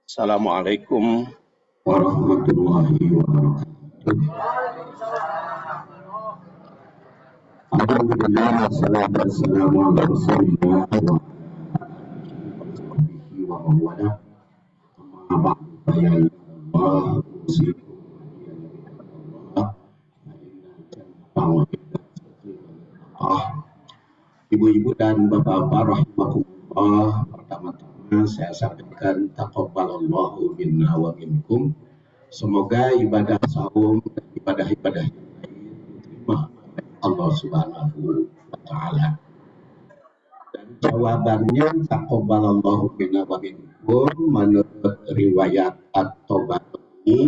Assalamualaikum warahmatullahi wabarakatuh. Alhamdulillah wassalatu wassalamu ala rasulillah wa ala alihi wa man wala. Amma ba'du fa ya Allah usikum Ibu-ibu dan bapak-bapak rahimakumullah, pertama-tama saya sampaikan taqabbalallahu minna wa minkum. Semoga ibadah saum dan ibadah-ibadah yang lain diterima oleh Allah Subhanahu wa taala. Dan jawabannya taqabbalallahu minna wa minkum menurut riwayat At-Tabarani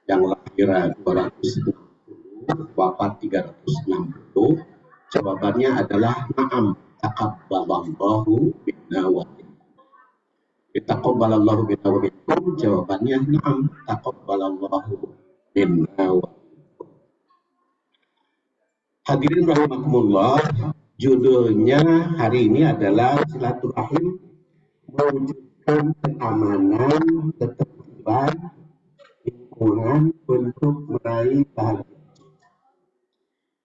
yang lahir 260 wafat 360. Jawabannya adalah na'am taqabbalallahu minna wa minkum. Taqabbalallahu minna wa minkum, jawabannya na'am taqabbalallahu minna wa minkum. Hadirin rahimakumullah, judulnya hari ini adalah silaturahim mewujudkan keamanan, ketertiban, lingkungan untuk meraih bahagia.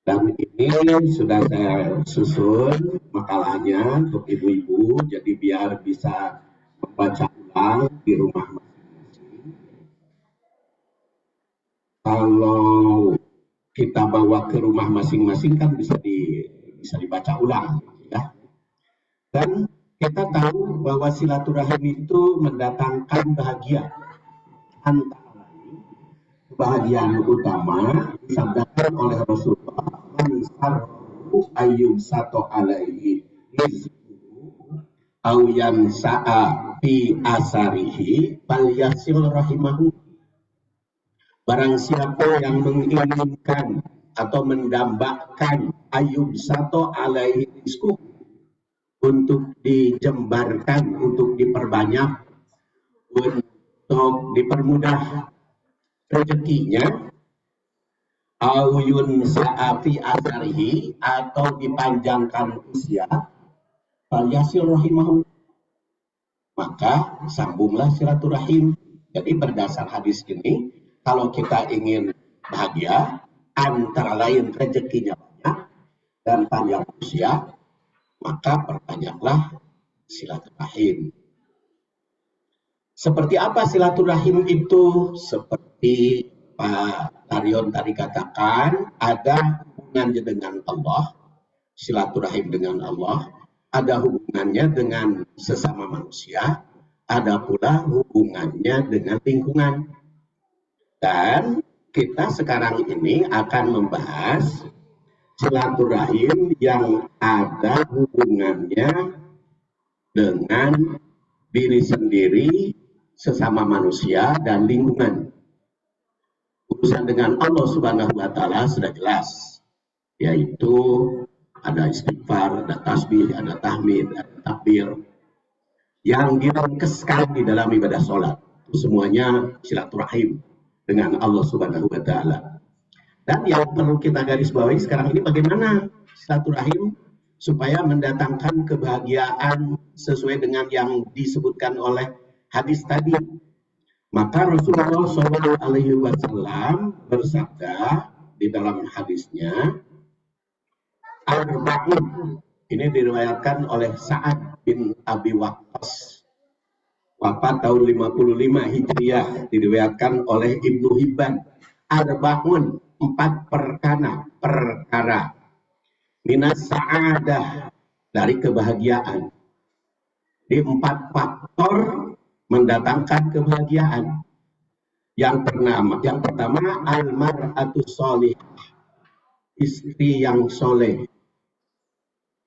Dan ini sudah saya susun makalahnya untuk ibu-ibu, jadi biar bisa membaca ulang di rumah masing-masing. Kalau kita bawa ke rumah masing-masing kan bisa dibaca ulang, ya. Dan kita tahu bahwa silaturahim itu mendatangkan bahagia. Antara lain, kebahagiaan utama disabdakan oleh Rasulullah, ayyum sato alaihi rizquhu aw yansa'a fi asarihi fal yasil rahimahu. Barang siapa yang menginginkan atau mendambakan ayyum sato alaihi rizquhu, untuk dijembarkan, untuk diperbanyak, untuk dipermudah rezekinya, auyun sa'afi asarihi, atau dipanjangkan usia, falyasil rahimahu, maka sambunglah silaturahim. Jadi berdasar hadis ini, kalau kita ingin bahagia, antara lain rezekinya banyak dan panjang usia, maka perbanyaklah silaturahim. Seperti apa silaturahim itu? Seperti Pak Tarion tadi katakan, ada hubungannya dengan Allah, silaturahim dengan Allah, ada hubungannya dengan sesama manusia, ada pula hubungannya dengan lingkungan. Dan kita sekarang ini akan membahas silaturahim yang ada hubungannya dengan diri sendiri, sesama manusia, dan lingkungan. Urusan dengan Allah Subhanahu wa taala sudah jelas, yaitu ada istighfar, ada tasbih, ada tahmid, ada takbir yang diringkeskan di dalam ibadah sholat. Itu semuanya silaturahim dengan Allah Subhanahu wa taala. Dan yang perlu kita garis bawahi sekarang ini, bagaimana silaturahim supaya mendatangkan kebahagiaan sesuai dengan yang disebutkan oleh hadis tadi. Maka Rasulullah SAW bersabda di dalam hadisnya, arba'un, ini diriwayatkan oleh Sa'ad bin Abi Waqqas, wafat tahun 55 Hijriah, diriwayatkan oleh Ibnu Hibban. Arba'un, 4 perkara minas sa'adah, dari kebahagiaan. Di 4 faktor mendatangkan kebahagiaan. Yang pertama al-mar'atus sholihah, istri yang soleh.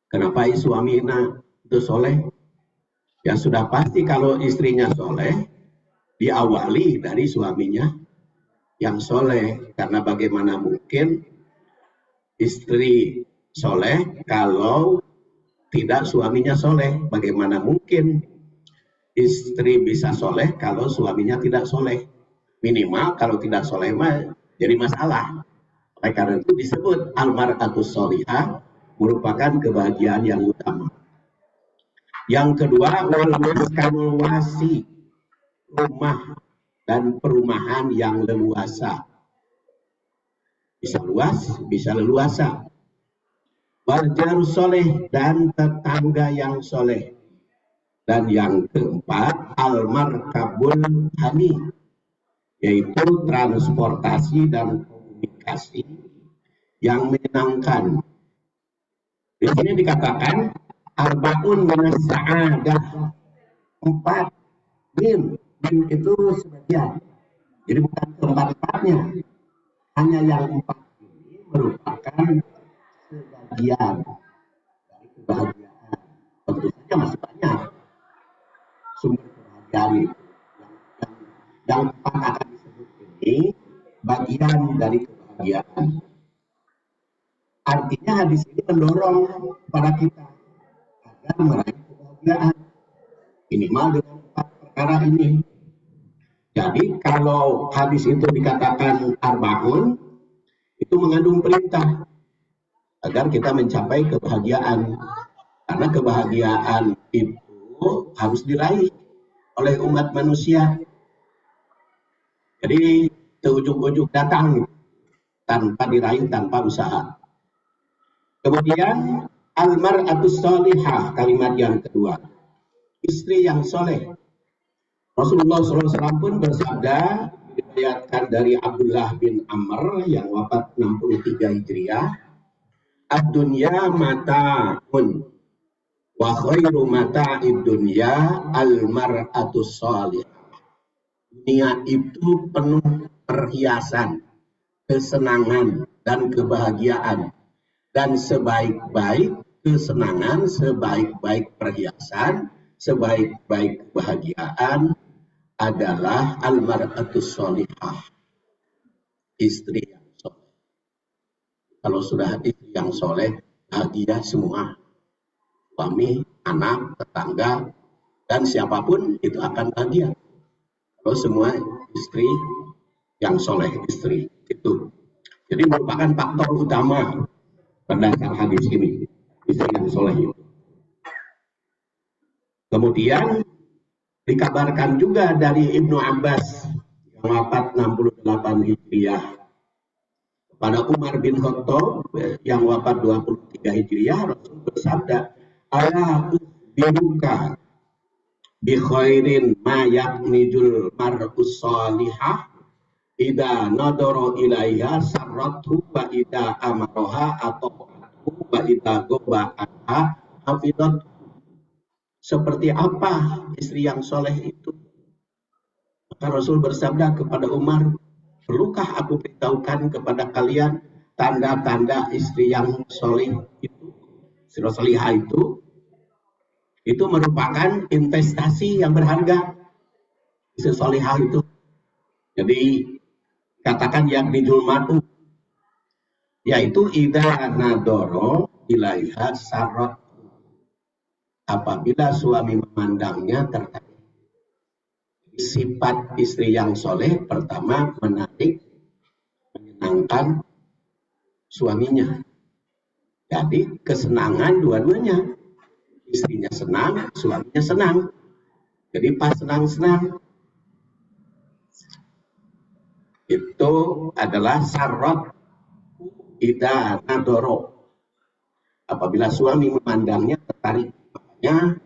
Kenapa suaminya itu soleh? Ya sudah pasti kalau istrinya soleh, diawali dari suaminya yang soleh. Karena bagaimana mungkin istri soleh kalau tidak suaminya soleh? Bagaimana mungkin istri bisa soleh kalau suaminya tidak soleh? Minimal kalau tidak soleh mah jadi masalah. Oleh karena itu disebut al-mar'atus sholihah, merupakan kebahagiaan yang utama. Yang kedua, wal maskanul wasi, rumah dan perumahan yang leluasa. Bisa luas, bisa leluasa. Wal jaru soleh, dan tetangga yang soleh. Dan yang keempat, al-markabul hani, yaitu transportasi dan komunikasi yang menyenangkan. Di sini dikatakan arbaun minas sa'adah, 4 bin itu sebagian, jadi bukan keempat-empatnya, hanya yang 4 ini merupakan sebagian dari kebahagiaan. Tentu saja masih banyak sumber kebahagiaan itu. Yang 4 akan disebut ini bagian dari kebahagiaan. Artinya hadis ini mendorong kepada kita agar meraih kebahagiaan minimal dengan 4 perkara ini. Jadi kalau hadis itu dikatakan arbaun, itu mengandung perintah agar kita mencapai kebahagiaan. Karena kebahagiaan itu harus diraih oleh umat manusia. Jadi ujung-ujung datang tanpa diraih, tanpa usaha. Kemudian al-mar'atus sholihah, kalimat yang kedua, istri yang soleh. Rasulullah SAW pun bersabda, diriwayatkan dari Abdullah bin Amr yang wafat 63 Hijriah, ad-dunya mata'un wa khairu mata'id dunya al-mar'atus sholihah. Dunia itu penuh perhiasan, kesenangan, dan kebahagiaan. Dan sebaik-baik kesenangan, sebaik-baik perhiasan, sebaik-baik kebahagiaan adalah al-mar'atus sholihah, istri yang soleh. Kalau sudah istri yang soleh, bahagia semua. Suami, anak, tetangga, dan siapapun itu akan bahagia. Kalau semua istri yang soleh, istri itu. Jadi merupakan faktor utama berdasar hadis ini, istri yang soleh itu. Kemudian dikabarkan juga dari Ibnu Abbas yang wafat 68 Hijriah kepada Umar bin Khattab yang wafat 23 Hijriah, Rasul bersabda, ala ukhbiruka bi khairin ma yaknijul mar'us sholihah idza nadara ilaiha sarrathu wa idza amaraha atau wa idza goba anha hafidat. Seperti apa istri yang soleh itu? Maka Rasul bersabda kepada Umar, perlukah aku beritahukan kepada kalian tanda-tanda istri yang soleh itu? Istri solihah itu merupakan investasi yang berharga. Istri solihah itu. Jadi katakan yang dijulmatu, yaitu idza nadoro ilaiha sarrat, apabila suami memandangnya tertarik. Sifat istri yang soleh pertama menarik, menyenangkan suaminya. Jadi kesenangan dua-duanya, istrinya senang, suaminya senang. Jadi pas senang-senang, itu adalah sarrat idza nadoro, apabila suami memandangnya tertarik. Makanya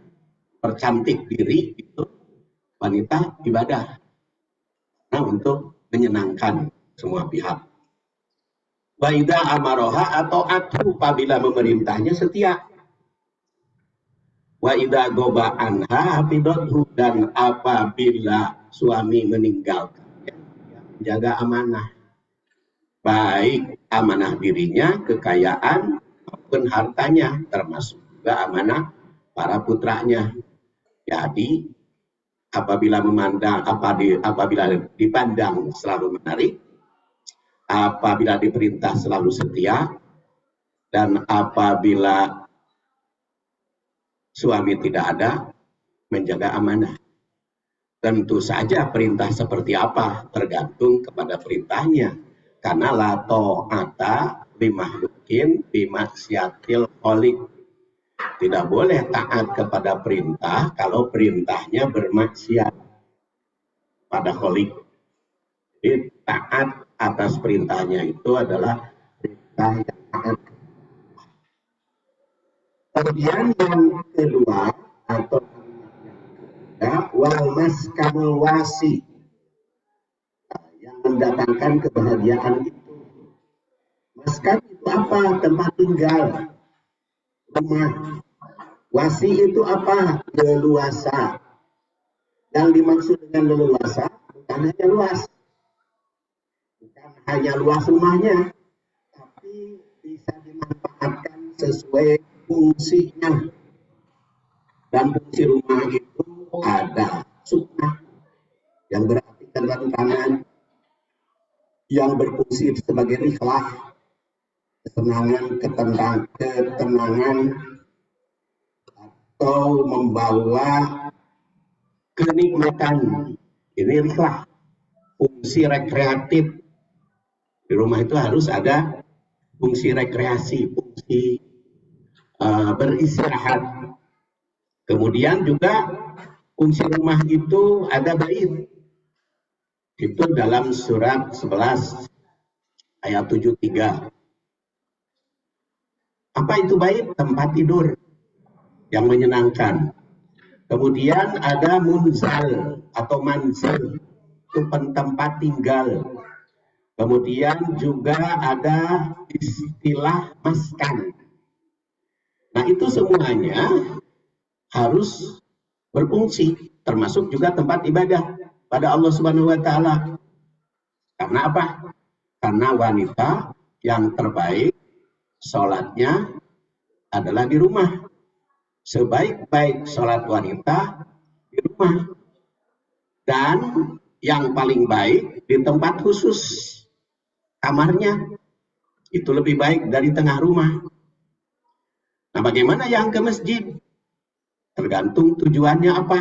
percantik diri itu wanita ibadah, nah untuk menyenangkan semua pihak. Wa idza amaroha atau atu, apabila memerintahnya setia. Wa idza goba anha hafidothu, dan apabila suami meninggalkannya, menjaga amanah, baik amanah dirinya, kekayaan maupun hartanya, termasuk juga amanah para putranya. Jadi apabila dipandang selalu menarik, apabila diperintah selalu setia, dan apabila suami tidak ada, menjaga amanah. Tentu saja perintah seperti apa tergantung kepada perintahnya, karena la ta'ata limakhluqin bi maksiatil khaliq. Tidak boleh taat kepada perintah kalau perintahnya bermaksiat. pada kholik. Jadi taat atas perintahnya itu adalah perintah yang taat. Kemudian yang kedua atau wal maskanul wasi, yang mendatangkan kebahagiaan itu. Maskan itu apa? Tempat tinggal, rumah. Wasi itu apa? Leluasa. Yang dimaksud dengan leluasa bukan hanya luas, bukan hanya luas rumahnya, tapi bisa dimanfaatkan sesuai fungsinya. Dan fungsi rumah itu ada sunnah yang berarti kerentanan, yang berfungsi sebagai rihlah, ketenangan atau membawa kenikmatan. Ini rihlah, fungsi rekreatif. Di rumah itu harus ada fungsi rekreasi, fungsi beristirahat. Kemudian juga fungsi rumah itu ada bait. Itu dalam surat 11 ayat 73. Apa itu bait? Tempat tidur yang menyenangkan. Kemudian ada munzal atau manzil, itu tempat tinggal. Kemudian juga ada istilah maskan. Nah, itu semuanya harus berfungsi, termasuk juga tempat ibadah pada Allah Subhanahu wa taala. Karena apa? Karena wanita yang terbaik sholatnya adalah di rumah. Sebaik-baik sholat wanita di rumah. Dan yang paling baik di tempat khusus, kamarnya. Itu lebih baik dari tengah rumah. Nah, bagaimana yang ke masjid? Tergantung tujuannya apa.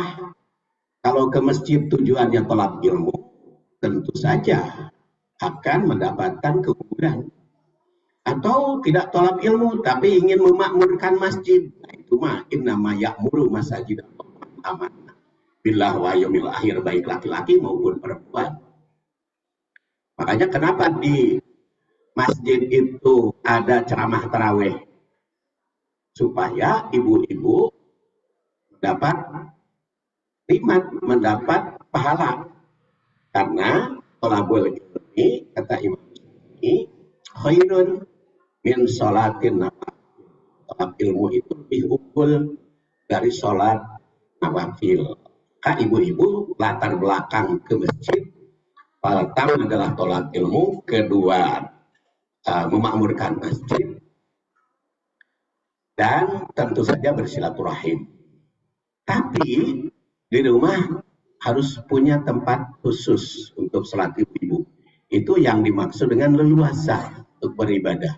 Kalau ke masjid tujuannya tolak ilmu, tentu saja akan mendapatkan keunggulan. Atau tidak tolak ilmu, tapi ingin memakmurkan masjid. Nah, itu mah innama ya'muru masajid aman. Billah wa yaumil akhir, baik laki-laki maupun perempuan. Makanya kenapa di masjid itu ada ceramah tarawih? Supaya ibu-ibu dapat nikmat, mendapat pahala. Karena thalabul ilmi, kata Imam Syafi'i, khairun min sholatin nawafil. Thalab ilmu itu lebih unggul dari sholat nawafil. Kak ibu-ibu latar belakang ke masjid, pertama adalah thalab ilmu, kedua memakmurkan masjid, dan tentu saja bersilaturahim. Tapi di rumah harus punya tempat khusus untuk sholat ibu-ibu. Itu yang dimaksud dengan leluasa untuk beribadah.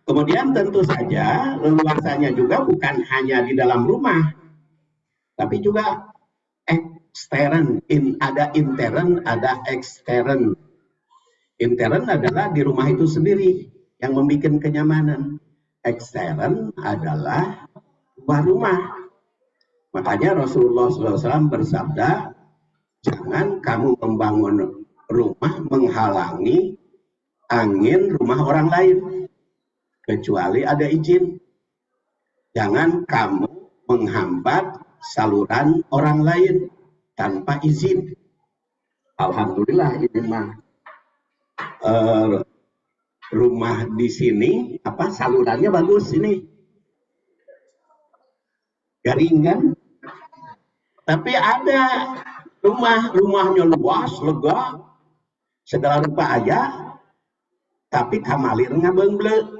Kemudian tentu saja leluasanya juga bukan hanya di dalam rumah, tapi juga ekstern. Ada intern, ada ekstern. Intern adalah di rumah itu sendiri yang membuat kenyamanan. Ekstern adalah luar rumah. Makanya Rasulullah SAW bersabda, jangan kamu membangun rumah menghalangi angin rumah orang lain, kecuali ada izin. Jangan kamu menghambat saluran orang lain tanpa izin. Alhamdulillah ini mah rumah di sini salurannya bagus ini, garing kan? Tapi ada rumahnya luas, lega, segala rupa aja, tapi kamalirnya bengle.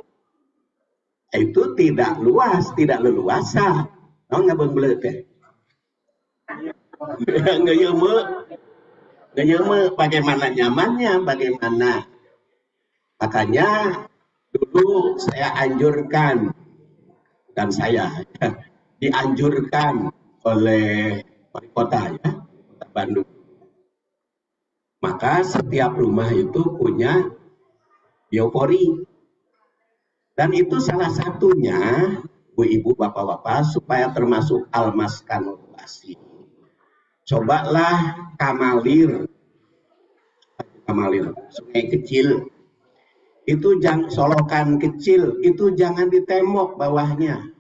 Itu tidak luas, tidak leluasa. Nggak bengle teh. Nggak yeme, bagaimana nyamannya, bagaimana. Makanya dulu saya anjurkan, dan saya dianjurkan oleh wali kota Kota Bandung. Maka setiap rumah itu punya biopori. Dan itu salah satunya, Bu Ibu, Bapak-Bapak, supaya termasuk almaskanulasi. Cobalah Kamalir, sungai kecil, itu jangan solokan kecil, itu jangan ditembok bawahnya.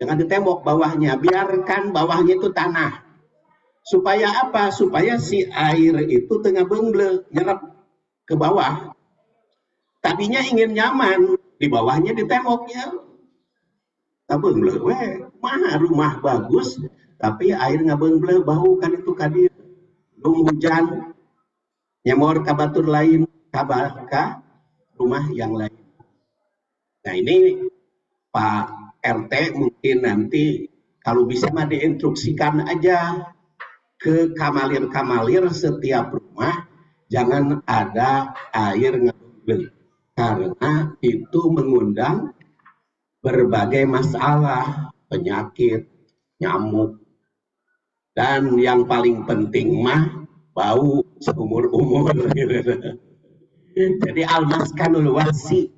Jangan ditembok bawahnya, biarkan bawahnya itu tanah. Supaya apa? Supaya si air itu tengah bengle, nyerap ke bawah. Tadinya ingin nyaman, di bawahnya ditemboknya. Bengle, mah rumah bagus, tapi air nggak bengle, bau kan itu kadir. Belum hujan, nyemor ke batur lain, ke rumah yang lain. Nah ini Pak RT mungkin nanti kalau bisa mah diinstruksikan aja ke kamalir-kamalir setiap rumah, jangan ada air ngebel, karena itu mengundang berbagai masalah, penyakit, nyamuk, dan yang paling penting mah bau seumur-umur. Jadi almaskanul wasi,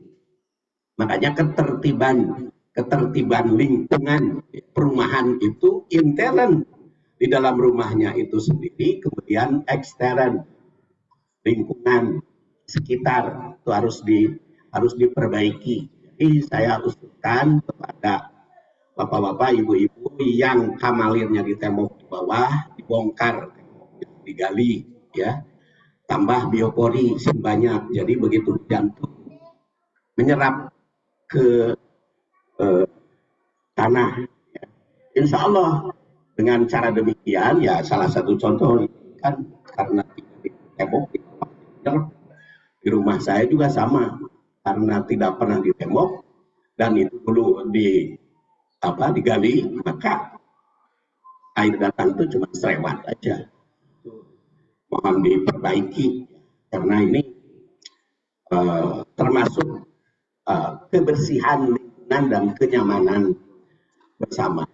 makanya ketertiban lingkungan perumahan itu intern di dalam rumahnya itu sendiri, kemudian ekstern lingkungan sekitar itu harus diperbaiki. Jadi saya usulkan kepada bapak-bapak, ibu-ibu yang kamalirnya di tembok di bawah dibongkar, digali, ya, tambah biopori banyak. Jadi begitu jantung menyerap ke tanah, ya. Insya Allah dengan cara demikian, ya salah satu contoh kan karena di tembok di rumah saya juga sama, karena tidak pernah ditembok dan itu dulu digali, maka air datang itu cuma serewat aja. Mohon diperbaiki karena ini termasuk kebersihan lingkungan dan kenyamanan bersama.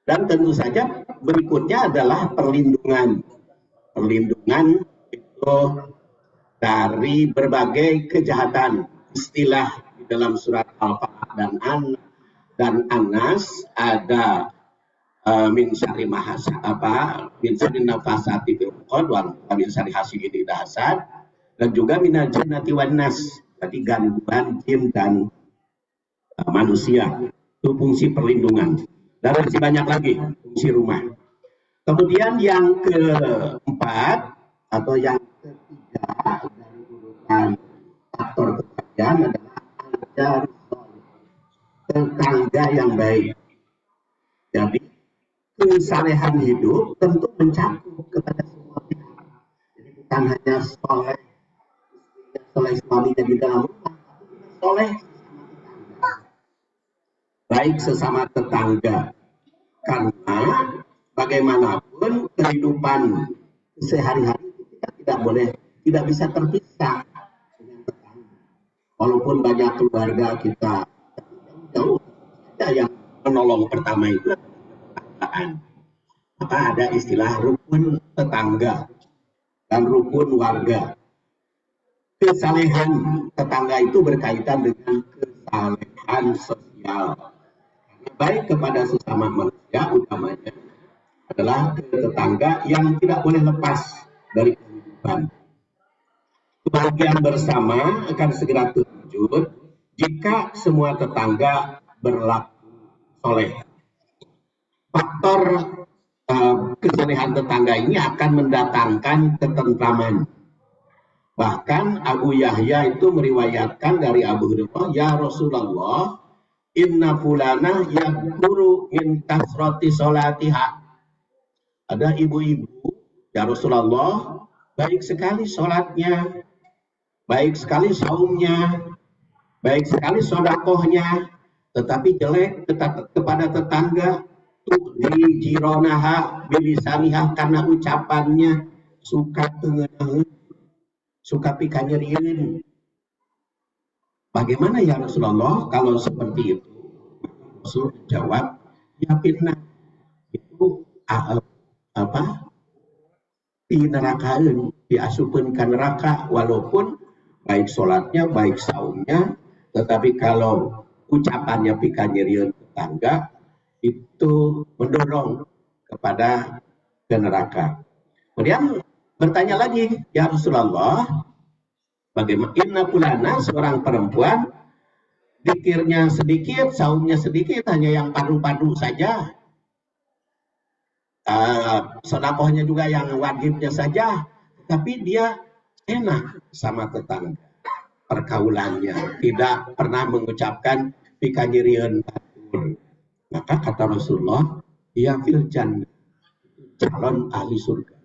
Dan tentu saja berikutnya adalah perlindungan itu dari berbagai kejahatan. Istilah di dalam surat Al-Fatihah dan An-Nas ada min syarri min syarri nafasati fil uqad wa min syarri hasidin idza hasad, dan juga minal jinnati wan nas, jadi gangguan jin dan manusia. Itu fungsi perlindungan. Dan masih banyak lagi fungsi rumah. Kemudian yang keempat atau yang ketiga dari urutan faktor kebahagiaan adalah tetangga yang baik. Jadi kesalehan hidup tentu mencakup kepada semua pihak. Jadi bukan hanya soleh suaminya di dalam rumah, tapi soleh baik sesama tetangga. Karena bagaimanapun kehidupan sehari-hari kita tidak bisa terpisah dengan tetangga. Walaupun banyak keluarga kita jauh saja, yang menolong pertama itu tetanggaan. Maka ada istilah rukun tetangga dan rukun warga. Kesalehan tetangga itu berkaitan dengan kesalehan sosial. Baik kepada sesama manusia, utamanya adalah tetangga yang tidak boleh lepas dari kehidupan. Kebahagiaan bersama akan segera terwujud jika semua tetangga berlaku soleh. Faktor kesalehan tetangga ini akan mendatangkan ketentraman. Bahkan Abu Yahya itu meriwayatkan dari Abu Hurairah, ya Rasulullah, inna fulana yakuru min kasrati sholatiha. Ada ibu-ibu, ya Rasulullah, baik sekali sholatnya, baik sekali saumnya, baik sekali sodakohnya, tetapi jelek kepada tetangga. Di jironaha bilisaniha, karena ucapannya suka tengenaheun, suka pikanyeriin. Bagaimana ya Rasulullah kalau seperti itu? Rasul jawab, ya fitnah itu di nerakain, diasupun ke neraka, walaupun baik sholatnya, baik saumnya, tetapi kalau ucapannya pikanyerian tetangga, itu mendorong kepada ke neraka. Kemudian bertanya lagi, ya Rasulullah, bagaimana inna fulana, seorang perempuan, dikirnya sedikit, saumnya sedikit, hanya yang padu-padu saja, sedekahnya juga yang wajibnya saja, tapi dia enak sama tetangga, pergaulannya, tidak pernah mengucapkan pikanyirian batur. Maka kata Rasulullah, ia fil jannah, calon ahli surga.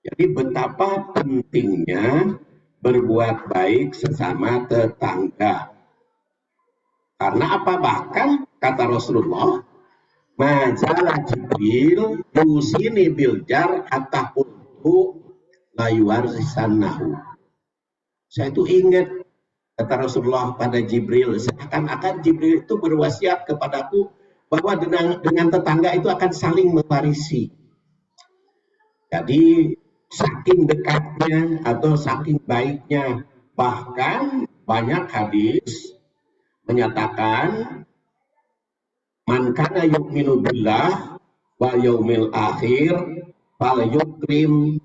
Jadi betapa pentingnya berbuat baik sesama tetangga. Karena apa? Bahkan kata Rasulullah, majalah Jibril yusini biljar hatta qultu la yuwarrisannahu. Saya itu ingat kata Rasulullah pada Jibril, seakan-akan Jibril itu berwasiat kepadaku bahwa dengan tetangga itu akan saling mewarisi. Jadi saking dekatnya atau saking baiknya, bahkan banyak hadis menyatakan man kana yu'minu billah wal yaumil akhir fal yukrim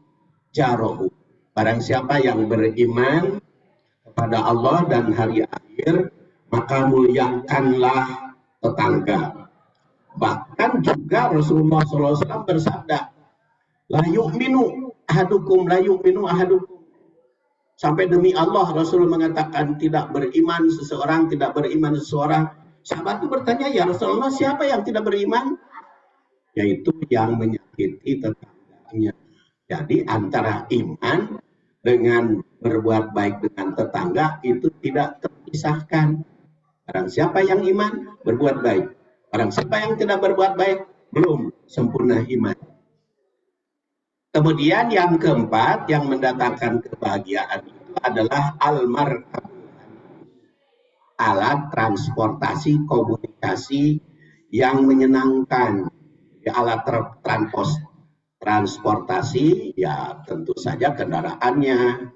jarahu. Barang siapa yang beriman kepada Allah dan hari akhir, maka muliakanlah tetangga. Bahkan juga Rasulullah SAW bersabda, la yu'minu ahadukum. Sampai demi Allah Rasul mengatakan tidak beriman seseorang. Sahabat itu bertanya, ya Rasulullah, siapa yang tidak beriman? Yaitu yang menyakiti tetangganya. Jadi antara iman dengan berbuat baik dengan tetangga itu tidak terpisahkan. Barang siapa yang iman, berbuat baik. Barang siapa yang tidak berbuat baik, belum sempurna iman. Kemudian yang keempat yang mendatangkan kebahagiaan itu adalah al-markab, alat transportasi komunikasi yang menyenangkan. Alat transportasi ya tentu saja kendaraannya.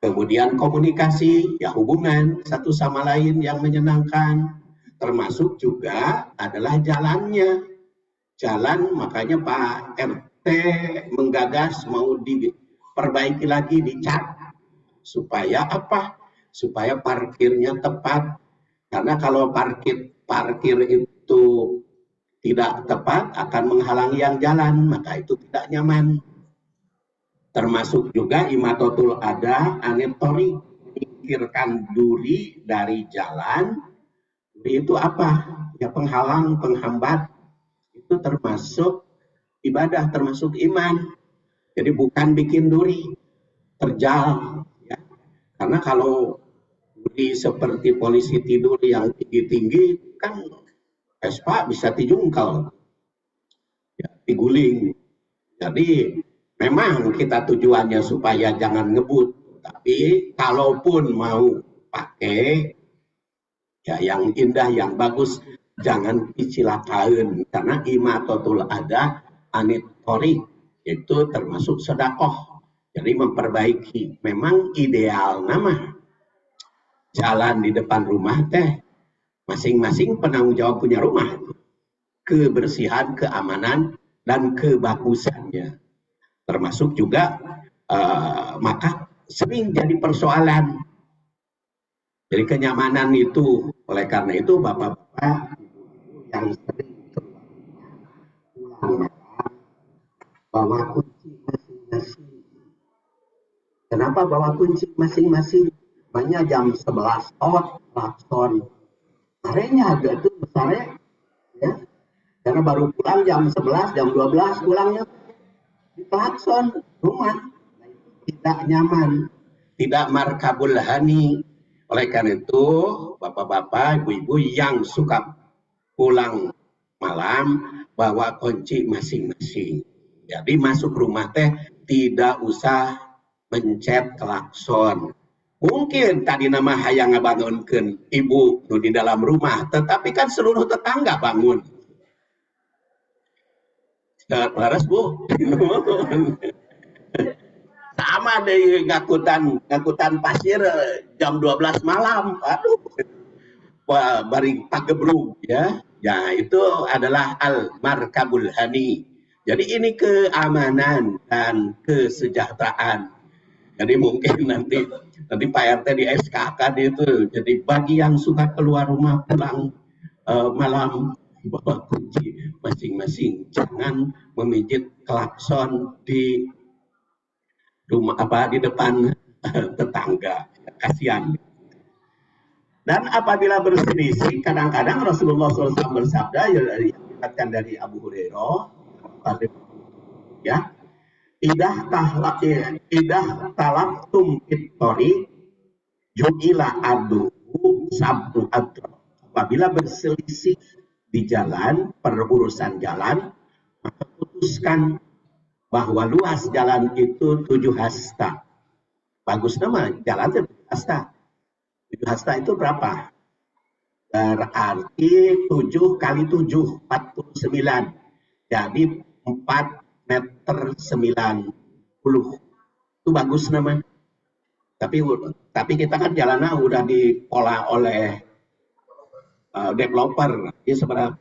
Kemudian komunikasi ya hubungan satu sama lain yang menyenangkan. Termasuk juga adalah jalannya. Jalan, makanya Pak RT menggagas mau diperbaiki lagi, dicat, supaya apa? Supaya parkirnya tepat. Karena kalau parkir itu tidak tepat akan menghalangi yang jalan, maka itu tidak nyaman. Termasuk juga imatotul ada anetori, menyingkirkan duri dari jalan. Duri itu apa? Ya penghalang, penghambat. Itu termasuk ibadah, termasuk iman. Jadi bukan bikin duri terjal, ya. Karena kalau duri seperti polisi tidur yang tinggi-tinggi kan Vespa bisa dijungkal, ya, diguling. Jadi memang kita tujuannya supaya jangan ngebut, tapi kalaupun mau pakai ya yang indah, yang bagus, jangan dicilakain, karena imatotul ada anitori itu termasuk sedekah. Jadi memperbaiki. Memang ideal nama jalan di depan rumah teh masing-masing penanggung jawab punya rumah, kebersihan, keamanan dan kebagusannya. Termasuk juga maka sering jadi persoalan. Jadi kenyamanan itu, oleh karena itu bapak-bapak yang sering pulang bawa kunci masing-masing. Kenapa bawa kunci masing-masing? Banyak jam 11 klakson. Akhirnya agak itu besarnya, ya. Karena baru pulang jam 11, jam 12 pulangnya di klakson rumah. Tidak nyaman, tidak markabul hani. Oleh karena itu, bapak-bapak, ibu-ibu yang suka pulang malam, bawa kunci masing-masing. Jadi masuk rumah teh tidak usah mencet klakson. Mungkin tadi nama hayang ngabangunkeun ibu di dalam rumah, tetapi kan seluruh tetangga bangun. Laras Bu. Sama deh ngakutan pasir jam 12 malam. Aduh. Bari pagebrug ya. Ya, itu adalah al-markabul hani. Jadi ini keamanan dan kesejahteraan. Jadi mungkin nanti Pak RT di SKK itu. Jadi bagi yang suka keluar rumah pulang malam, bawa kunci masing-masing. Jangan memijit klakson di rumah di depan tetangga. Kasihan. Dan apabila berselisih, kadang-kadang Rasulullah SAW bersabda, yang dikatakan dari Abu Hurairah, ya, idah talaktum ittori ju'ila aduhu sabtu adro. Apabila berselisih di jalan, perurusan jalan, maka putuskan bahwa luas jalan itu 7 hasta. Bagus nama, jalan itu 7 hasta. 7 hasta itu berapa? Berarti 7 kali 7, 49. Jadi 4 meter 90. Itu bagus namanya. Tapi kita kan jalannya udah dipola oleh developer. Ini sebenarnya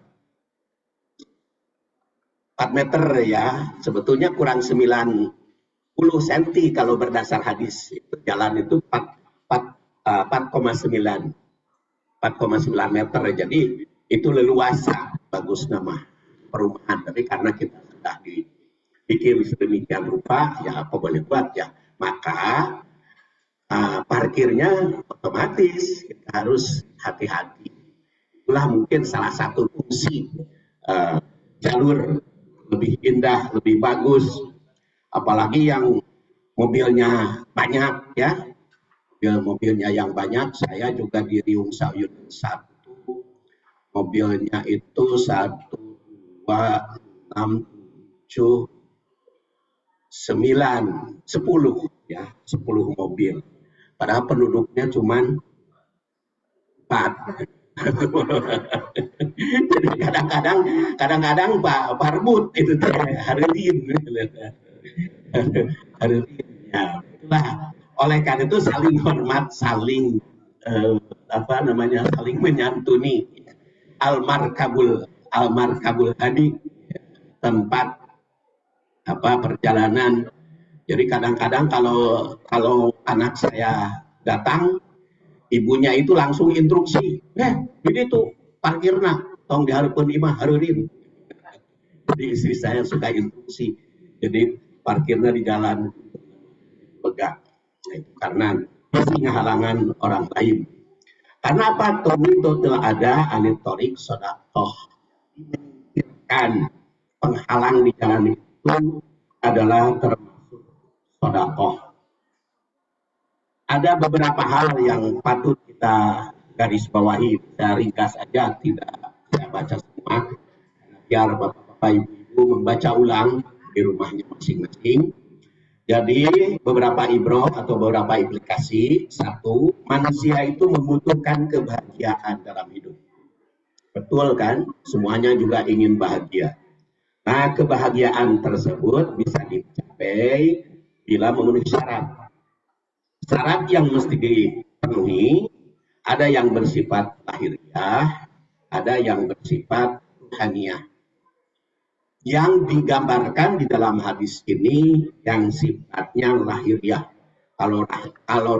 4 meter ya, sebetulnya kurang 90 cm kalau berdasar hadis. Itu jalan itu 4,9 meter. Jadi itu leluasa, bagus nama perumahan. Tapi karena kita sudah dipikir sedemikian rupa, ya apa boleh buat ya. Maka parkirnya otomatis kita harus hati-hati. Itulah mungkin salah satu fungsi jalur lebih indah, lebih bagus. Apalagi yang mobilnya banyak ya. Mobilnya yang banyak, saya juga di Riung Sayun 1, mobilnya itu 1, 2, 6, 7, 9, 10 ya, 10 mobil. Padahal penduduknya cuma 4. Jadi kadang-kadang Pak Barbut itu Harilin. Ya, itulah. Oleh karena itu saling hormat, saling saling menyantuni. Almarkabul hadi, tempat perjalanan. Jadi kadang-kadang kalau anak saya datang, ibunya itu langsung instruksi, ini tuh parkirna, tong diharapkan imah harurin. Jadi istri saya suka instruksi, jadi parkirnya di jalan begak. Karena masih halangan orang lain. Karena apa? Itu telah ada anitorik sodakoh. Memikirkan penghalang di jalan itu adalah termasuk sodakoh. Ada beberapa hal yang patut kita garis bawahi. Saya ringkas saja, tidak saya baca semua. Biar bapak-bapak ibu-ibu membaca ulang di rumahnya masing-masing. Jadi beberapa ibroh atau beberapa implikasi. 1, manusia itu membutuhkan kebahagiaan dalam hidup. Betul kan? Semuanya juga ingin bahagia. Nah, kebahagiaan tersebut bisa dicapai bila memenuhi syarat. Syarat yang mesti dipenuhi, ada yang bersifat lahiriah, ada yang bersifat ruhaniyah. Yang digambarkan di dalam hadis ini yang sifatnya lahiriah. Kalau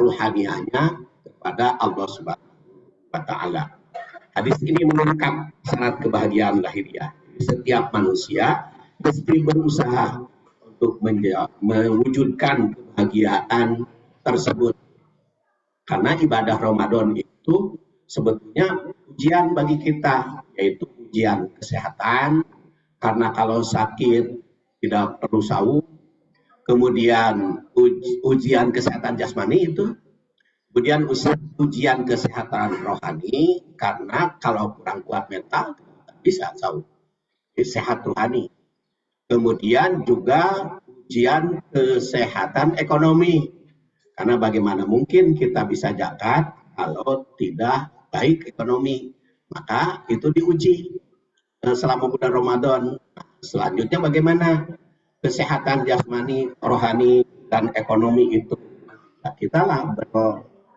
ruhaniyahnya kepada Allah Subhanahu wa Ta'ala. Hadis ini mengungkap syarat kebahagiaan lahiriah. Setiap manusia mesti berusaha untuk mewujudkan kebahagiaan tersebut. Karena ibadah Ramadan itu sebetulnya ujian bagi kita, yaitu ujian kesehatan. Karena kalau sakit tidak perlu saum, kemudian ujian kesehatan jasmani itu, kemudian ujian kesehatan rohani, karena kalau kurang kuat mental bisa saum, sehat rohani. Kemudian juga ujian kesehatan ekonomi, karena bagaimana mungkin kita bisa zakat kalau tidak baik ekonomi, maka itu diuji selama bulan Ramadan. Selanjutnya bagaimana kesehatan jasmani, rohani, dan ekonomi itu kita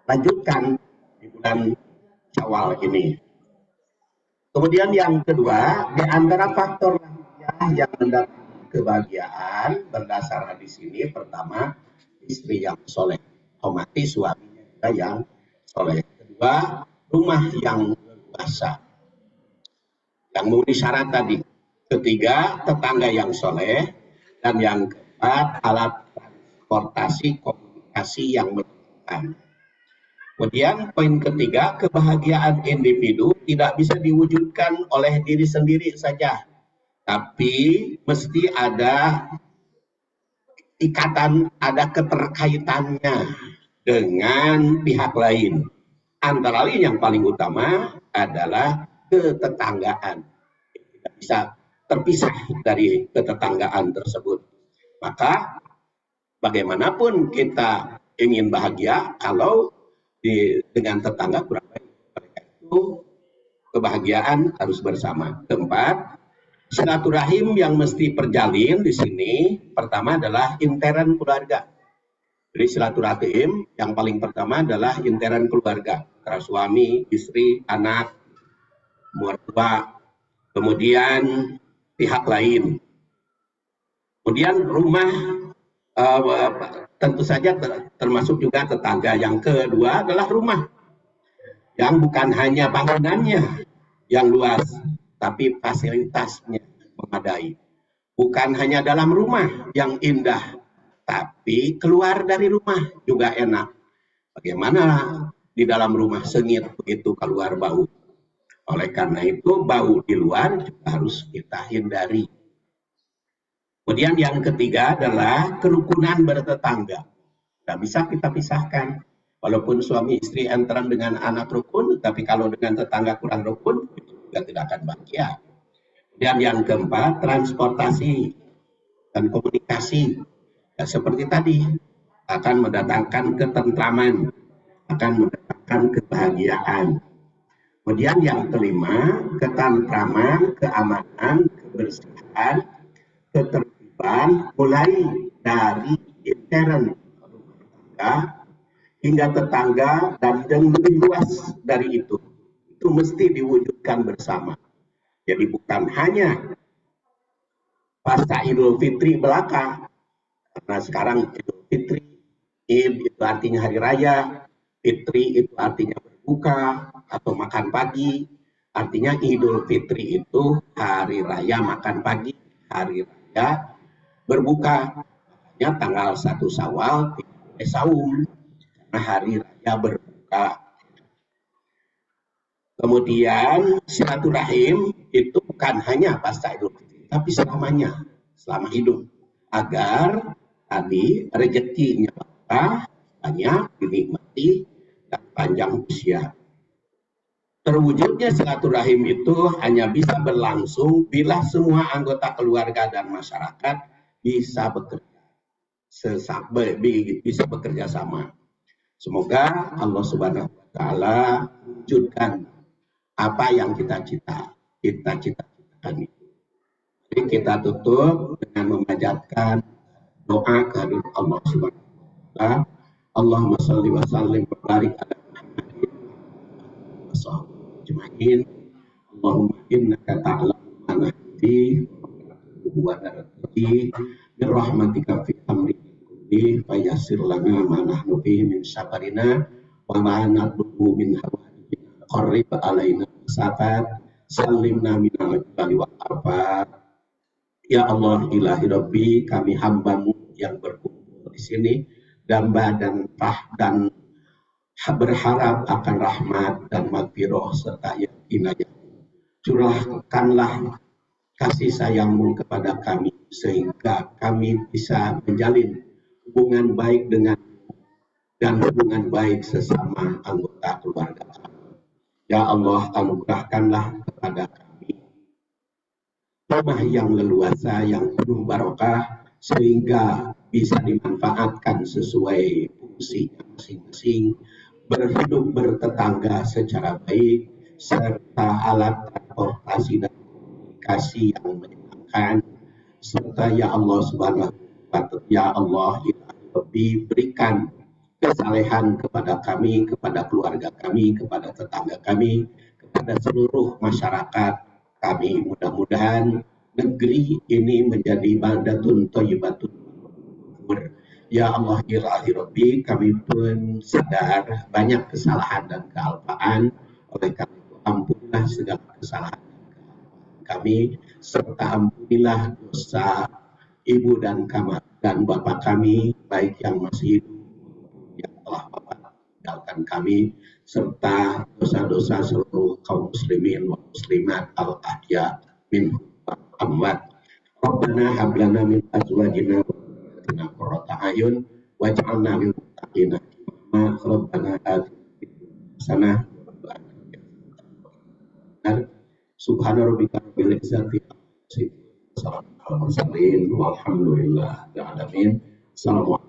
lanjutkan di bulan Syawal ini. Kemudian yang kedua, di antara faktor yang mendatangkan kebahagiaan berdasar hadis ini, pertama istri yang soleh, otomatis suaminya juga yang soleh. Kedua, rumah yang luasa, yang memenuhi syarat tadi. Ketiga, tetangga yang soleh. Dan yang keempat, alat transportasi komunikasi yang menyenangkan. Kemudian poin ketiga, kebahagiaan individu tidak bisa diwujudkan oleh diri sendiri saja, tapi mesti ada ikatan, ada keterkaitannya dengan pihak lain. Antara lain yang paling utama adalah ketetanggaan. Tidak bisa terpisah dari ketetanggaan tersebut. Maka bagaimanapun kita ingin bahagia, kalau dengan tetangga kurang baik, mereka itu kebahagiaan harus bersama. Keempat, silaturahim yang mesti terjalin di sini pertama adalah intern keluarga. Jadi silaturahim yang paling pertama adalah intern keluarga, antara suami, istri, anak, mertua, kemudian pihak lain. Kemudian rumah tentu saja termasuk juga tetangga. Yang kedua adalah rumah yang bukan hanya bangunannya yang luas, tapi fasilitasnya memadai. Bukan hanya dalam rumah yang indah, tapi keluar dari rumah juga enak. Bagaimana di dalam rumah sengit begitu keluar bau. Oleh karena itu bau di luar juga harus kita hindari. Kemudian yang ketiga adalah kerukunan bertetangga. Tidak bisa kita pisahkan. Walaupun suami istri antara dengan anak rukun, tapi kalau dengan tetangga kurang rukun, itu juga tidak akan bahagia. Dan yang keempat, transportasi dan komunikasi. Ya, seperti tadi, akan mendatangkan ketentraman, akan mendatangkan kebahagiaan. Kemudian yang kelima, ketentraman, keamanan, kebersihan, ketertiban, mulai dari intern rumah hingga tetangga dan yang lebih luas dari itu mesti diwujudkan bersama. Jadi bukan hanya pasca Idul Fitri belaka, karena sekarang Idul Fitri, Id itu artinya hari raya, Fitri itu artinya berbuka atau makan pagi. Artinya Idul Fitri itu hari raya makan pagi, hari raya berbuka. Makanya tanggal 1 Syawal tidak saum, karena hari raya berbuka. Kemudian silaturahim itu bukan hanya pasca Idul Fitri, tapi selamanya, selama hidup, agar tadi rezekinya banyak dinikmati dan panjang usia. Terwujudnya silaturahim itu hanya bisa berlangsung bila semua anggota keluarga dan masyarakat bisa bekerja sama. Semoga Allah Subhanahu wa taala wujudkan apa yang kita cita-citakan itu. Jadi kita tutup dengan memanjatkan doa kehadirat Allah Subhanahu wa taala. Allahumma shalli wa sallim wa barik ala Muhammadin wa ajma'in. Allahumma innaka ta'lamu ma nahdi wa nardi bi rahmatika fi amri kulli fayassir lana ma nahnu fihi min sabarina wa ma nadbu min hawadina qarrib alaina safat sallimna min al-jali wa afat. Ya Allah ilahi rabbi, kami hambamu yang berkumpul di sini dan berharap akan rahmat dan maghfirah serta inayah. Curahkanlah kasih sayangmu kepada kami sehingga kami bisa menjalin hubungan baik dengan dan hubungan baik sesama anggota keluarga. Ya Allah, anugerahkanlah kepada kami rumah yang leluasa, yang penuh barokah, sehingga bisa dimanfaatkan sesuai fungsinya masing-masing, berhidup bertetangga secara baik, serta alat transportasi dan komunikasi yang menyenangkan, serta ya Allah Subhanahu wa taala, ya Allah lebih berikan kesalehan kepada kami, kepada keluarga kami, kepada tetangga kami, kepada seluruh masyarakat kami. Mudah-mudahan negeri ini menjadi baldatun thayyibatun. Ya Allah, ilahi Rabbi, kami pun sadar banyak kesalahan dan kealpaan. Oleh karena itu, ampunilah segala kesalahan kami, serta ampunilah dosa ibu dan bapak kami, baik yang masih hidup yang telah wafat tinggalkan kami, serta dosa-dosa seluruh kaum muslimin wa muslimat al-ahya minhum wal amwat. Rabbana hab lana min azwajina wa dhurriyyatina qurrata a'yun waj'alna lil muttaqina imama. Rabbana atina hasanah wa fil akhirati hasanah. Subhana rabbika rabbil izzati amma yasifun. Wassalamu ala mursalin walhamdulillahi rabbil alamin. Assalamualaikum.